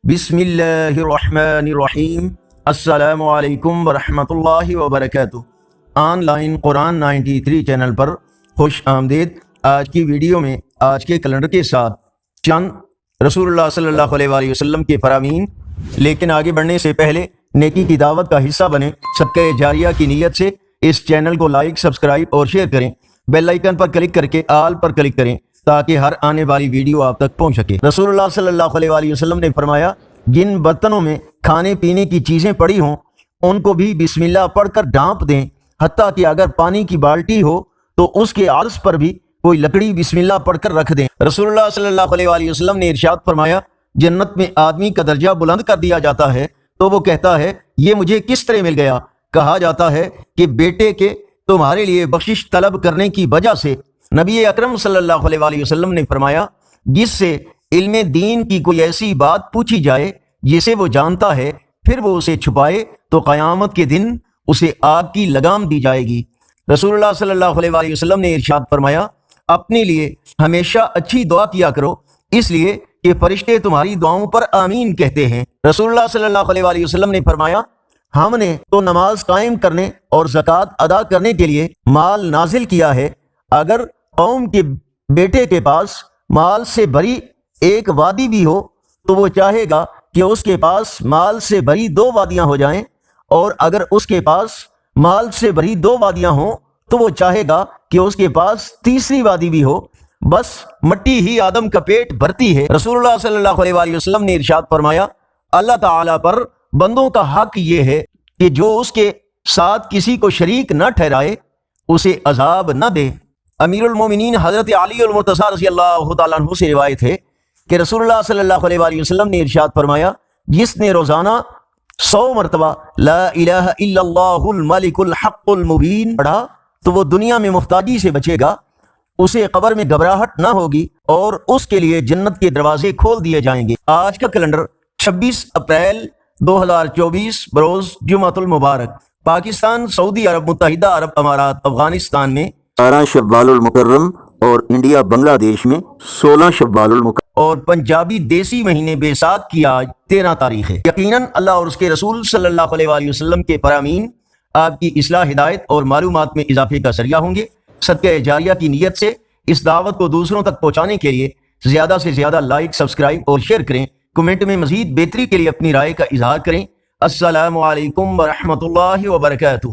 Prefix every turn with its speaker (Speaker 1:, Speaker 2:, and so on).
Speaker 1: بسم اللہ الرحمن الرحیم۔ السلام علیکم ورحمۃ اللہ وبرکاتہ۔ آن لائن قرآن 93 چینل پر خوش آمدید۔ آج کی ویڈیو میں آج کے کیلنڈر کے ساتھ چند رسول اللہ صلی اللہ علیہ وآلہ وسلم کے فرامین، لیکن آگے بڑھنے سے پہلے نیکی کی دعوت کا حصہ بنیں۔ صدقہ جاریہ کی نیت سے اس چینل کو لائک، سبسکرائب اور شیئر کریں۔ بیل آئیکن پر کلک کر کے آل پر کلک کریں تاکہ ہر آنے والی ویڈیو آپ تک پہنچ سکے۔ رسول اللہ صلی اللہ علیہ وآلہ وسلم نے فرمایا، جن برتنوں میں کھانے پینے کی چیزیں پڑی ہوں ان کو بھی بسم اللہ پڑھ کر ڈھانپ دیں، حتیٰ کہ اگر پانی کی بالٹی ہو تو اس کے عرض پر بھی کوئی لکڑی بسم اللہ پڑھ کر رکھ دیں۔ رسول اللہ صلی اللہ علیہ وآلہ وسلم نے ارشاد فرمایا، جنت میں آدمی کا درجہ بلند کر دیا جاتا ہے تو وہ کہتا ہے، یہ مجھے کس طرح مل گیا؟ کہا جاتا ہے کہ بیٹے کے تمہارے لیے بخشش طلب کرنے کی وجہ سے۔ نبی اکرم صلی اللہ علیہ وآلہ وسلم نے فرمایا، جس سے علم دین کی کوئی ایسی بات پوچھی جائے جسے وہ جانتا ہے، پھر وہ اسے چھپائے تو قیامت کے دن اسے آگ کی لگام دی جائے گی۔ رسول اللہ صلی اللہ علیہ وآلہ وسلم نے ارشاد فرمایا، اپنے لیے ہمیشہ اچھی دعا کیا کرو، اس لیے کہ فرشتے تمہاری دعاؤں پر آمین کہتے ہیں۔ رسول اللہ صلی اللہ علیہ وآلہ وسلم نے فرمایا، ہم نے تو نماز قائم کرنے اور زکوٰۃ ادا کرنے کے لیے مال نازل کیا ہے۔ اگر قوم کے بیٹے کے پاس مال سے بھری ایک وادی بھی ہو تو وہ چاہے گا کہ اس کے پاس مال سے بھری 2 وادیاں ہو جائیں، اور اگر اس کے پاس مال سے بھری 2 وادیاں ہوں تو وہ چاہے گا کہ اس کے پاس تیسری وادی بھی ہو، بس مٹی ہی آدم کا پیٹ بھرتی ہے۔ رسول اللہ صلی اللہ علیہ وآلہ وسلم نے ارشاد فرمایا، اللہ تعالیٰ پر بندوں کا حق یہ ہے کہ جو اس کے ساتھ کسی کو شریک نہ ٹھہرائے اسے عذاب نہ دے۔ امیر المومنین حضرت علی المرتضیٰ رضی اللہ تعالیٰ عنہ سے روایت ہے کہ رسول اللہ صلی اللہ علیہ وآلہ وسلم نے ارشاد فرمایا، جس نے روزانہ 100 مرتبہ لا الہ الا اللہ الملک الحق المبین پڑھا تو وہ دنیا میں محتاجی سے بچے گا، اسے قبر میں گھبراہٹ نہ ہوگی اور اس کے لیے جنت کے دروازے کھول دیے جائیں گے۔ آج کا کیلنڈر 26 اپریل 2024 بروز جمعۃ المبارک۔ پاکستان، سعودی عرب متحدہ عرب امارات، افغانستان میں
Speaker 2: 12 شوال المکرم اور انڈیا بنگلہ دیش میں 16 شوال المکرم،
Speaker 1: اور پنجابی دیسی مہینے بیساکھ کی آج 13 تاریخ ہے۔ یقیناً اللہ اور اس کے رسول صلی اللہ علیہ وآلہ وسلم کے فرامین آپ کی اصلاح، ہدایت اور معلومات میں اضافے کا ذریعہ ہوں گے۔ صدقہ جاریہ کی نیت سے اس دعوت کو دوسروں تک پہنچانے کے لیے زیادہ سے زیادہ لائک، سبسکرائب اور شیئر کریں۔ کمنٹ میں مزید بہتری کے لیے اپنی رائے کا اظہار کریں۔ السلام علیکم ورحمۃ اللہ وبرکاتہ۔